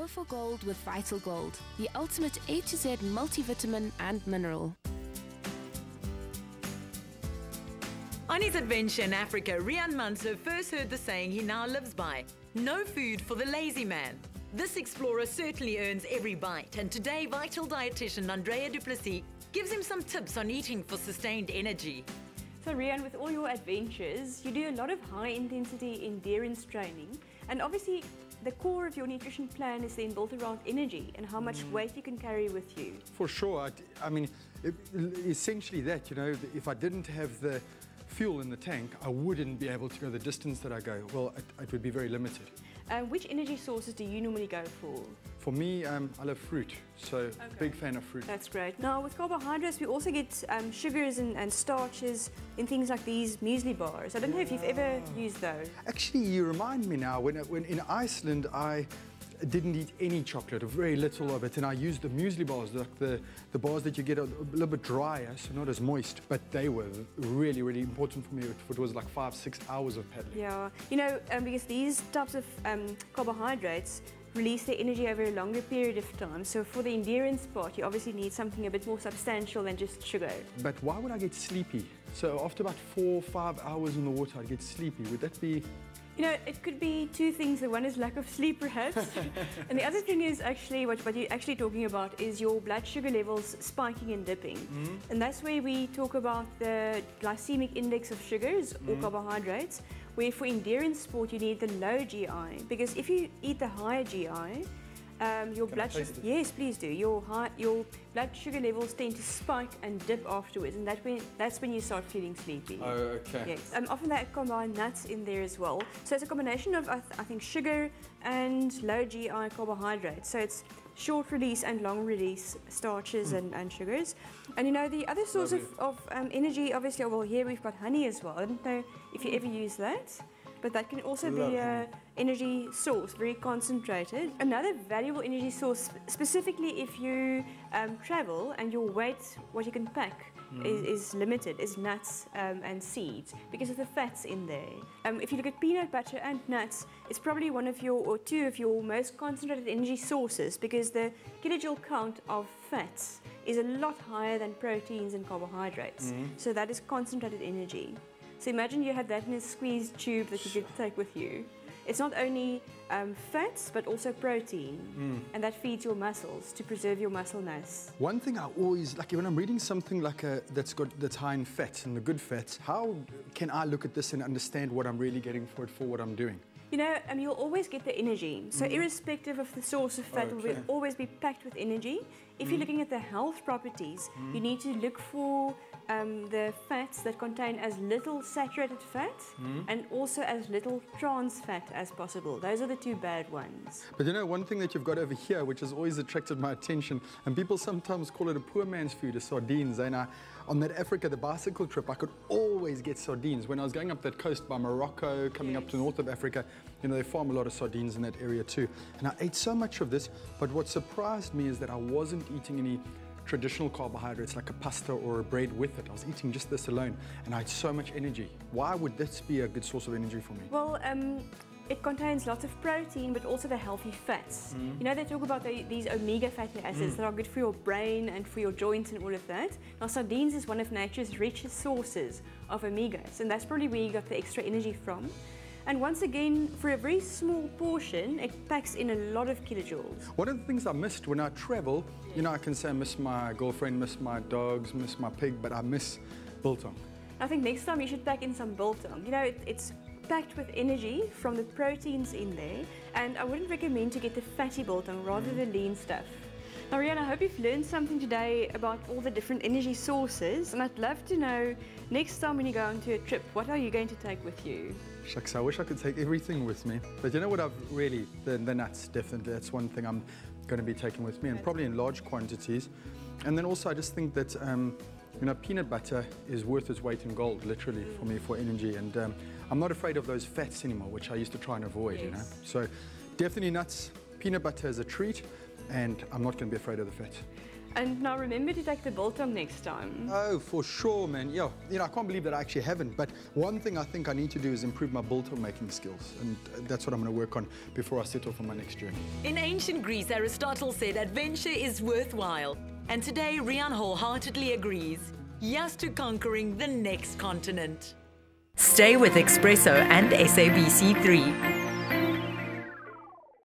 Go for gold with Vital Gold, the ultimate A to Z multivitamin and mineral. On his adventure in Africa, Riaan Manser first heard the saying he now lives by: no food for the lazy man. This explorer certainly earns every bite, and today vital dietitian Andrea gives him some tips on eating for sustained energy. So Riaan, with all your adventures, you do a lot of high-intensity endurance training, and obviously the core of your nutrition plan is then built around energy and how much weight you can carry with you. For sure. I mean, essentially that, you know, if I didn't have the fuel in the tank, I wouldn't be able to go the distance that I go. Well, it would be very limited. Which energy sources do you normally go for? For me, I love fruit, so big fan of fruit. That's great. Now with carbohydrates, we also get sugars and starches in things like these muesli bars. I don't know if you've ever used those. Actually, you remind me now, when in Iceland, I didn't eat any chocolate, or very little of it, and I used the muesli bars, like the bars that you get a little bit drier, so not as moist, but they were really, really important for me. It was like 5-6 hours of paddling. Yeah, you know, because these types of carbohydrates release their energy over a longer period of time. So for the endurance part, you obviously need something a bit more substantial than just sugar. But why would I get sleepy? So after about 4 or 5 hours in the water, I'd get sleepy. Would that be... You know, it could be two things. The one is lack of sleep, perhaps. And the other thing is actually, what you're actually talking about is your blood sugar levels spiking and dipping. And that's where we talk about the glycemic index of sugars or carbohydrates, where for endurance sport you need the low GI. Because if you eat the higher GI, your blood sugar, yes, please do. Your blood sugar levels tend to spike and dip afterwards, and that's when you start feeling sleepy. Oh, okay. Yes. Often they combine nuts in there as well. So it's a combination of I think sugar and low GI carbohydrates. So it's short release and long release starches and sugars. And you know, the other source of energy, obviously, well, here we've got honey as well. I don't know if you ever use that, but that can also be an energy source, very concentrated. Another valuable energy source, specifically if you travel and your weight, what you can pack, is limited, is nuts and seeds, because of the fats in there. If you look at peanut butter and nuts, it's probably one of your, or two of your most concentrated energy sources, because the kilojoule count of fats is a lot higher than proteins and carbohydrates. So that is concentrated energy. So imagine you had that in a squeezed tube that you could take with you. It's not only fats, but also protein, and that feeds your muscles to preserve your muscle mass. One thing I always, like when I'm reading something like that's high in fats and the good fats, how can I look at this and understand what I'm really getting for what I'm doing? You know, you'll always get the energy. So irrespective of the source of fat, it will always be packed with energy. If you're looking at the health properties, you need to look for the fats that contain as little saturated fat and also as little trans fat as possible. Those are the two bad ones. But you know, one thing that you've got over here, which has always attracted my attention, and people sometimes call it a poor man's food, is sardines. And on that Africa, the bicycle trip, I could always get sardines. When I was going up that coast by Morocco, coming up to the north of Africa, you know, they farm a lot of sardines in that area too. And I ate so much of this, but what surprised me is that I wasn't eating any traditional carbohydrates like a pasta or a bread with it. I was eating just this alone, and I had so much energy. Why would this be a good source of energy for me? Well, it contains lots of protein, but also the healthy fats. You know, they talk about these omega fatty acids that are good for your brain and for your joints and all of that. Now, sardines is one of nature's richest sources of omegas, and that's probably where you got the extra energy from. And once again, for a very small portion, it packs in a lot of kilojoules. One of the things I missed when I travel, you know, I can say I miss my girlfriend, miss my dogs, miss my pig, but I miss biltong. I think next time you should pack in some biltong. You know, it's packed with energy from the proteins in there, and I wouldn't recommend to get the fatty biltong, rather the lean stuff. Now, Riaan, I hope you've learned something today about all the different energy sources, and I'd love to know, next time when you go on to a trip, what are you going to take with you? Shucks, I wish I could take everything with me. But you know what, the nuts, definitely, that's one thing I'm going to be taking with me, and probably in large quantities. And then also I just think that, you know, peanut butter is worth its weight in gold, literally, for me, for energy. And I'm not afraid of those fats anymore, which I used to try and avoid, you know. So definitely nuts, peanut butter is a treat, and I'm not going to be afraid of the fat. And now remember to take the biltong next time. Oh, for sure, man. Yeah, I can't believe that I actually haven't. But one thing I think I need to do is improve my biltong making skills. And that's what I'm going to work on before I set off on my next journey. In ancient Greece, Aristotle said adventure is worthwhile. And today, Riaan wholeheartedly agrees. Yes to conquering the next continent. Stay with eXpresso and SABC3.